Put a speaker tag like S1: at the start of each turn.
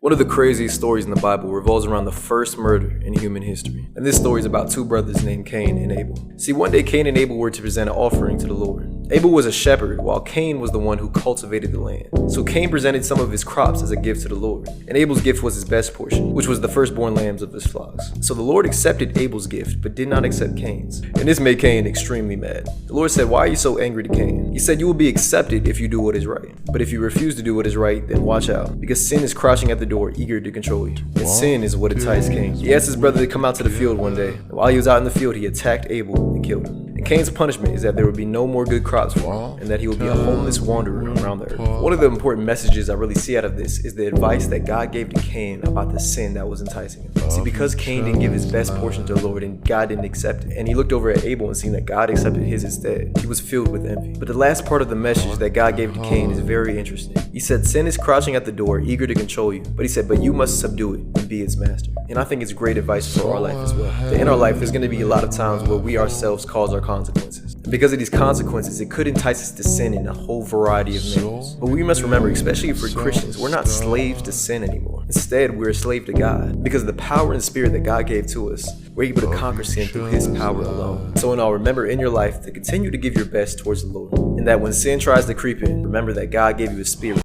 S1: One of the craziest stories in the Bible revolves around the first murder in human history. And this story is about two brothers named Cain and Abel. See, one day Cain and Abel were to present an offering to the Lord. Abel was a shepherd, while Cain was the one who cultivated the land. So Cain presented some of his crops as a gift to the Lord. And Abel's gift was his best portion, which was the firstborn lambs of his flocks. So the Lord accepted Abel's gift, but did not accept Cain's. And this made Cain extremely mad. The Lord said, "Why are you so angry to Cain?" He said, "You will be accepted if you do what is right. But if you refuse to do what is right, then watch out, because sin is crouching at the door, eager to control you." And sin is what enticed Cain. He asked his brother to come out to the field one day. And while he was out in the field, he attacked Abel and killed him. And Cain's punishment is that there would be no more good crops for him, and that he would be a homeless wanderer around the earth. One of the important messages I really see out of this is the advice that God gave to Cain about the sin that was enticing him. See, because Cain didn't give his best portion to the Lord and God didn't accept it, and he looked over at Abel and seen that God accepted his instead, he was filled with envy. But the last part of the message that God gave to Cain is very interesting. He said, "Sin is crouching at the door, eager to control you." But he said, "But you must subdue it and be its master." And I think it's great advice for our life as well. That in our life, there's going to be a lot of times where we ourselves cause our consequences. And because of these consequences, it could entice us to sin in a whole variety of manners. But we must remember, especially for Christians, we're not slaves to sin anymore. Instead, we're a slave to God. Because of the power and spirit that God gave to us, we're able to conquer sin through His power alone. So in all, remember in your life to continue to give your best towards the Lord. And that when sin tries to creep in, remember that God gave you a spirit